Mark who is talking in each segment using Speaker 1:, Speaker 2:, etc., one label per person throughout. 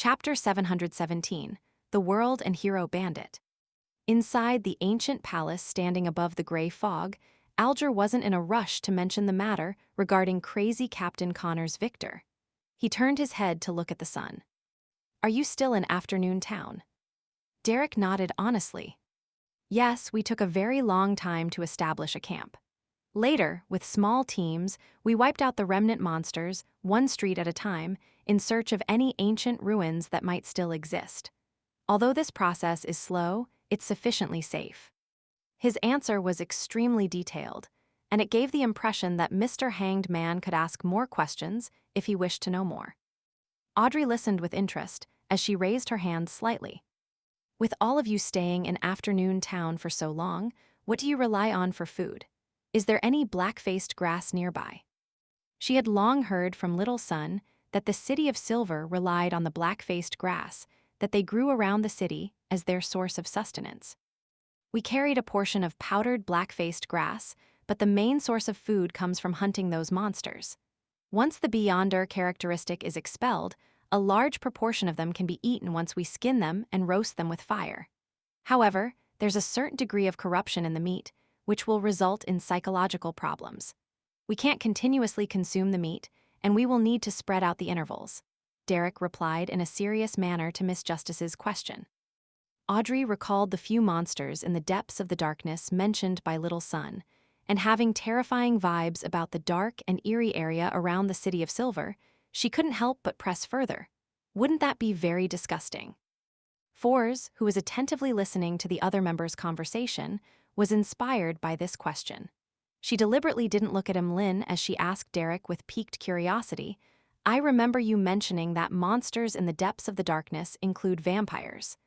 Speaker 1: Chapter 717, The World and Hero Bandit. Inside the ancient palace standing above the gray fog, Alger wasn't in a rush to mention the matter regarding crazy Captain Connor's Victor. He turned his head to look at the sun. "Are you still in Afternoon Town?" Derek nodded honestly. "Yes, we took a very long time to establish a camp. Later, with small teams, we wiped out the remnant monsters, one street at a time, in search of any ancient ruins that might still exist. Although this process is slow, it's sufficiently safe." His answer was extremely detailed, and it gave the impression that Mr. Hanged Man could ask more questions if he wished to know more. Audrey listened with interest as she raised her hand slightly. "With all of you staying in Afternoon Town for so long, what do you rely on for food? Is there any black-faced grass nearby?" She had long heard from Little Sun that the City of Silver relied on the black-faced grass that they grew around the city as their source of sustenance. "We carried a portion of powdered black-faced grass, but the main source of food comes from hunting those monsters. Once the Beyonder characteristic is expelled, a large proportion of them can be eaten once we skin them and roast them with fire. However, there's a certain degree of corruption in the meat, which will result in psychological problems. We can't continuously consume the meat, and we will need to spread out the intervals," Derek replied in a serious manner to Miss Justice's question. Audrey recalled the few monsters in the depths of the darkness mentioned by Little Sun, and having terrifying vibes about the dark and eerie area around the City of Silver, she couldn't help but press further. "Wouldn't that be very disgusting?" Fours, who was attentively listening to the other members' conversation, was inspired by this question. She deliberately didn't look at Emlyn as she asked Derek with piqued curiosity, "I remember you mentioning that monsters in the depths of the darkness include vampires.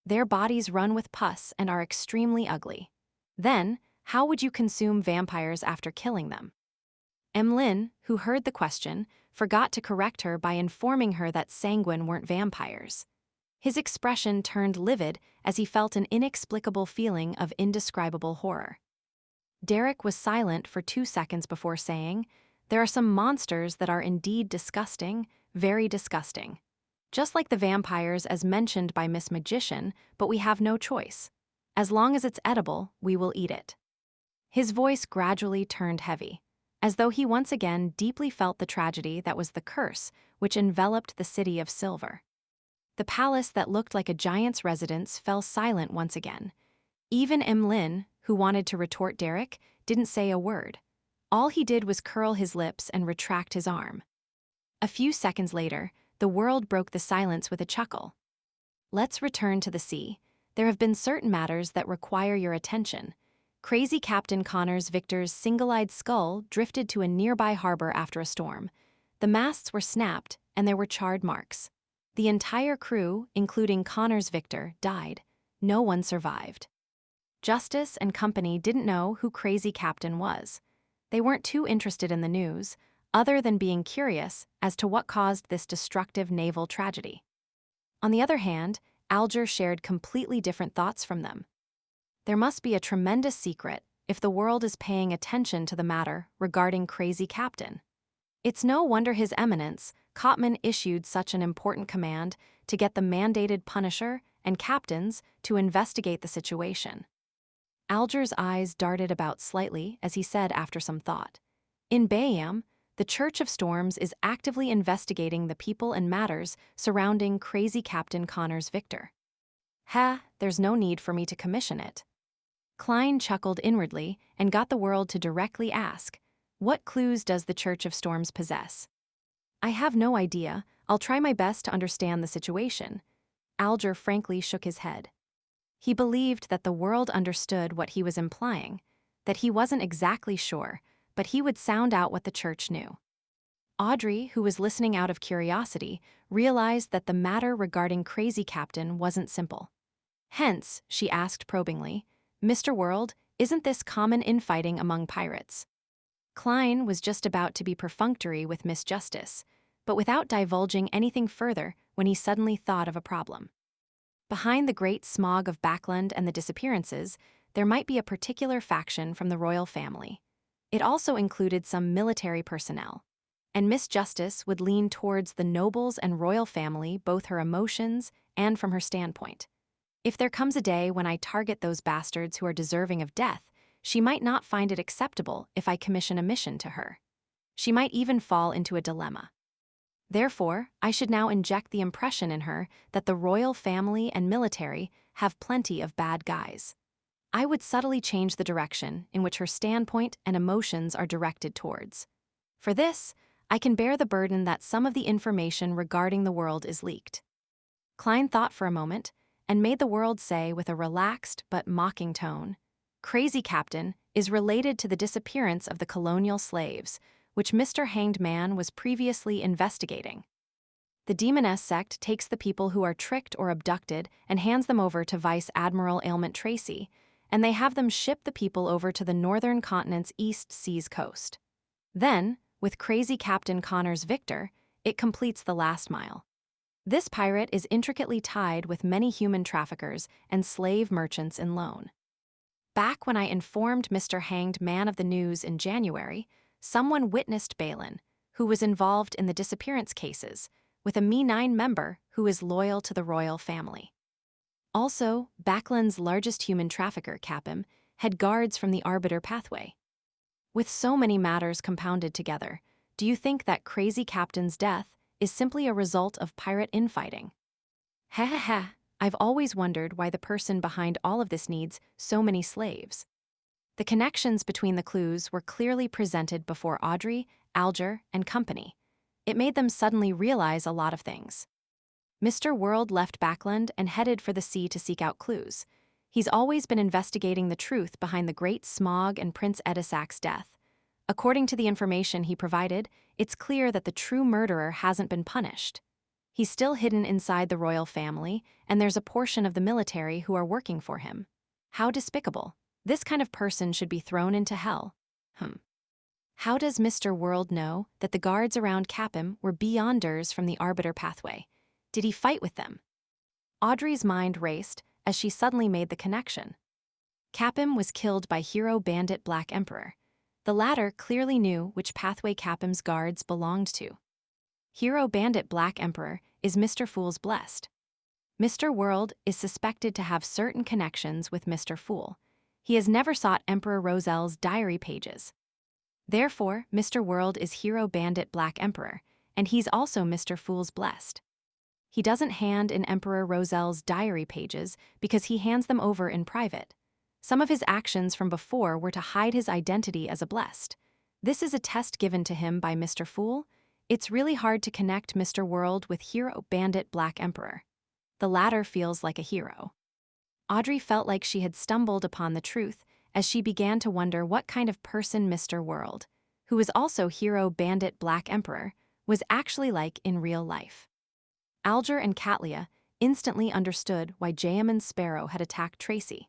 Speaker 1: Their bodies run with pus and are extremely ugly. Then, how would you consume vampires after killing them?" Emlyn, who heard the question, forgot to correct her by informing her that sanguine weren't vampires. His expression turned livid as he felt an inexplicable feeling of indescribable horror. Derek was silent for 2 seconds before saying, "There are some monsters that are indeed disgusting, very disgusting. Just like the vampires as mentioned by Miss Magician, but we have no choice. As long as it's edible, we will eat it." His voice gradually turned heavy, as though he once again deeply felt the tragedy that was the curse which enveloped the City of Silver. The palace that looked like a giant's residence fell silent once again. Even Emlyn, who wanted to retort Derek, didn't say a word. All he did was curl his lips and retract his arm. A few seconds later, the world broke the silence with a chuckle. "Let's return to the sea. There have been certain matters that require your attention. Crazy Captain Connor's Victor's single-eyed skull drifted to a nearby harbor after a storm. The masts were snapped, and there were charred marks. The entire crew, including Connor's Victor, died. No one survived. Justice and company didn't know who Crazy Captain was. They weren't too interested in the news, other than being curious as to what caused this destructive naval tragedy." On the other hand, Alger shared completely different thoughts from them. "There must be a tremendous secret if the world is paying attention to the matter regarding Crazy Captain. It's no wonder His Eminence, Cotman, issued such an important command to get the mandated Punisher and captains to investigate the situation." Alger's eyes darted about slightly as he said after some thought, "In Bayam, the Church of Storms is actively investigating the people and matters surrounding Crazy Captain Connor's Victor." There's no need for me to commission it." Klein chuckled inwardly and got the world to directly ask, "What clues does the Church of Storms possess?" "I have no idea. I'll try my best to understand the situation." Alger frankly shook his head. He believed that the world understood what he was implying, that he wasn't exactly sure, but he would sound out what the church knew. Audrey, who was listening out of curiosity, realized that the matter regarding Crazy Captain wasn't simple. Hence, she asked probingly, "Mr. World, isn't this common infighting among pirates?" Klein was just about to be perfunctory with Miss Justice, but without divulging anything further when he suddenly thought of a problem. Behind the great smog of Backland and the disappearances, there might be a particular faction from the royal family. It also included some military personnel. and Miss Justice would lean towards the nobles and royal family, both her emotions and from her standpoint. If there comes a day when I target those bastards who are deserving of death, she might not find it acceptable if I commission a mission to her. She might even fall into a dilemma. Therefore, I should now inject the impression in her that the royal family and military have plenty of bad guys. I would subtly change the direction in which her standpoint and emotions are directed towards. For this, I can bear the burden that some of the information regarding the world is leaked. Klein thought for a moment and made the world say with a relaxed but mocking tone, "Crazy Captain is related to the disappearance of the colonial slaves, which Mr. Hanged Man was previously investigating. The Demoness sect takes the people who are tricked or abducted and hands them over to Vice Admiral Ailment Tracy, and they have them ship the people over to the northern continent's East Seas coast. Then, with Crazy Captain Connor's Victor, it completes the last mile. This pirate is intricately tied with many human traffickers and slave merchants in loan. Back when I informed Mr. Hanged Man of the news in January, someone witnessed Balin, who was involved in the disappearance cases, with a Me-9 member who is loyal to the royal family. Also, Backland's largest human trafficker, Capim, had guards from the Arbiter pathway. With so many matters compounded together, do you think that Crazy Captain's death is simply a result of pirate infighting? Heh heh heh, I've always wondered why the person behind all of this needs so many slaves. The connections between the clues were clearly presented before Audrey, Alger, and company. It made them suddenly realize a lot of things. Mr. World left Backland and headed for the sea to seek out clues. He's always been investigating the truth behind the Great Smog and Prince Edisac's death. According to the information he provided, it's clear that the true murderer hasn't been punished. He's still hidden inside the royal family, and there's a portion of the military who are working for him. How despicable. This kind of person should be thrown into hell. How does Mr. World know that the guards around Capim were Beyonders from the Arbiter pathway? Did he fight with them? Audrey's mind raced as she suddenly made the connection. Capim was killed by hero Bandit Black Emperor. The latter clearly knew which pathway Capim's guards belonged to. Hero Bandit Black Emperor is Mr. Fool's blessed. Mr. World is suspected to have certain connections with Mr. Fool. He has never sought Emperor Roselle's diary pages. Therefore, Mr. World is Hero Bandit Black Emperor, and he's also Mr. Fool's blessed. He doesn't hand in Emperor Roselle's diary pages because he hands them over in private. Some of his actions from before were to hide his identity as a blessed. This is a test given to him by Mr. Fool. It's really hard to connect Mr. World with Hero Bandit Black Emperor. The latter feels like a hero. Audrey felt like she had stumbled upon the truth as she began to wonder what kind of person Mr. World, who is also Hero Bandit Black Emperor, was actually like in real life. Alger and Catlia instantly understood why Jayaman Sparrow had attacked Tracy.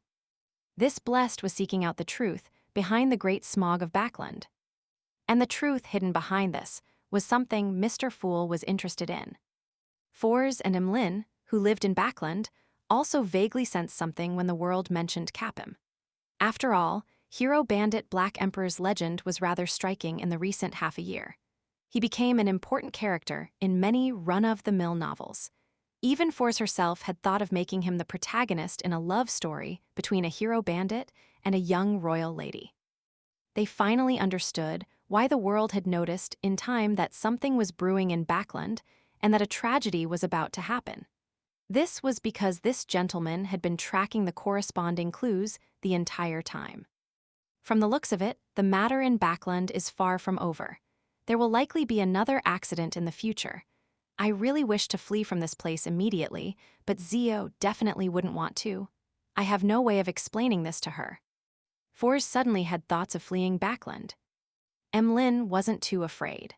Speaker 1: This blessed was seeking out the truth behind the Great Smog of Backland. And the truth hidden behind this was something Mr. Fool was interested in. Fors and Emlyn, who lived in Backland, also vaguely sensed something when the world mentioned Capim. After all, Hero Bandit Black Emperor's legend was rather striking in the recent half a year. He became an important character in many run-of-the-mill novels. Even Fors herself had thought of making him the protagonist in a love story between a hero bandit and a young royal lady. They finally understood why the world had noticed in time that something was brewing in Backland and that a tragedy was about to happen. This was because this gentleman had been tracking the corresponding clues the entire time. From the looks of it, the matter in Backland is far from over. There will likely be another accident in the future. I really wish to flee from this place immediately, but Zio definitely wouldn't want to. I have no way of explaining this to her. Fors suddenly had thoughts of fleeing Backland. Emlyn wasn't too afraid.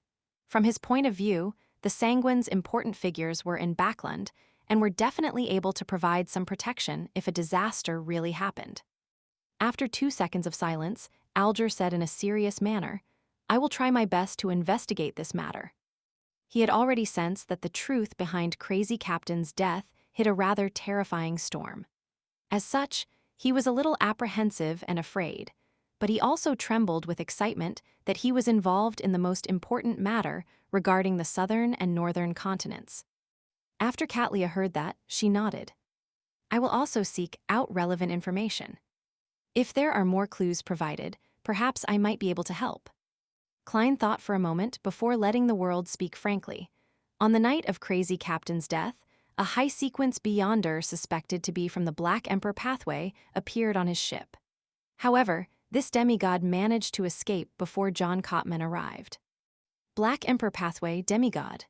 Speaker 1: From his point of view, the Sanguine's important figures were in Backland and were definitely able to provide some protection if a disaster really happened. After 2 seconds of silence, Alger said in a serious manner, "I will try my best to investigate this matter." He had already sensed that the truth behind Crazy Captain's death hid a rather terrifying storm. As such, he was a little apprehensive and afraid, but he also trembled with excitement that he was involved in the most important matter regarding the southern and northern continents. After Katlia heard that, she nodded. I will also seek out relevant information. If there are more clues provided, perhaps I might be able to help. Klein thought for a moment before letting the world speak frankly. On the night of Crazy Captain's death, a high-sequence Beyonder suspected to be from the Black Emperor pathway appeared on his ship. However, this demigod managed to escape before John Cotman arrived. Black Emperor pathway demigod.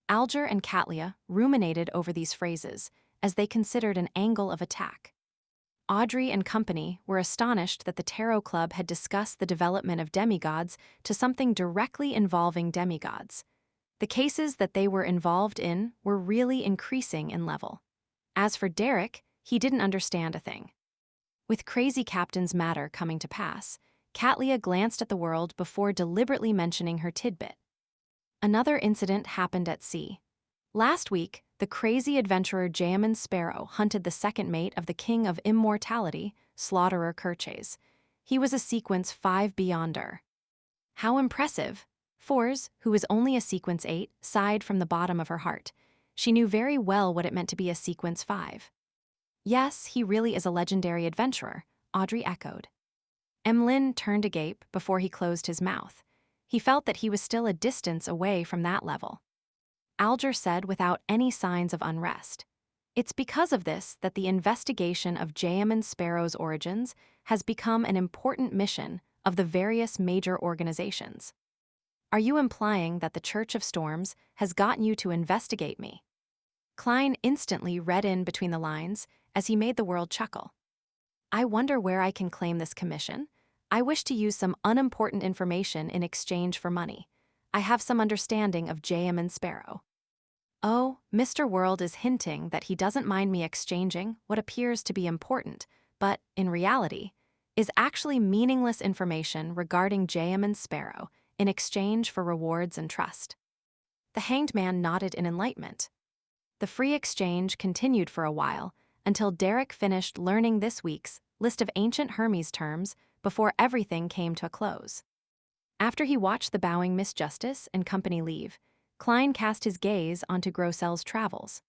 Speaker 1: Alger and Katlia ruminated over these phrases as they considered an angle of attack. Audrey and company were astonished that the Tarot Club had discussed the development of demigods to something directly involving demigods. The cases that they were involved in were really increasing in level. As for Derek, he didn't understand a thing. With Crazy Captain's matter coming to pass, Katlia glanced at the world before deliberately mentioning her tidbit. Another incident happened at sea. Last week, the crazy adventurer Jayaman Sparrow hunted the second mate of the King of Immortality, Slaughterer Kirches. He was a sequence 5 Beyonder. How impressive! Fours, who was only a sequence 8, sighed from the bottom of her heart. She knew very well what it meant to be a sequence 5. Yes, he really is a legendary adventurer, Audrey echoed. Emlyn turned agape before he closed his mouth. He felt that he was still a distance away from that level. Alger said without any signs of unrest. It's because of this that the investigation of Jayaman Sparrow's origins has become an important mission of the various major organizations. Are you implying that the Church of Storms has gotten you to investigate me? Klein instantly read in between the lines as he made the world chuckle. I wonder where I can claim this commission. I wish to use some unimportant information in exchange for money. I have some understanding of Jayaman Sparrow. Oh, Mr. World is hinting that he doesn't mind me exchanging what appears to be important, but, in reality, is actually meaningless information regarding Jayaman Sparrow in exchange for rewards and trust. The hanged man nodded in enlightenment. The free exchange continued for a while until Derek finished learning this week's list of ancient Hermes terms before everything came to a close. After he watched the bowing Miss Justice and company leave, Klein cast his gaze onto Grossel's travels.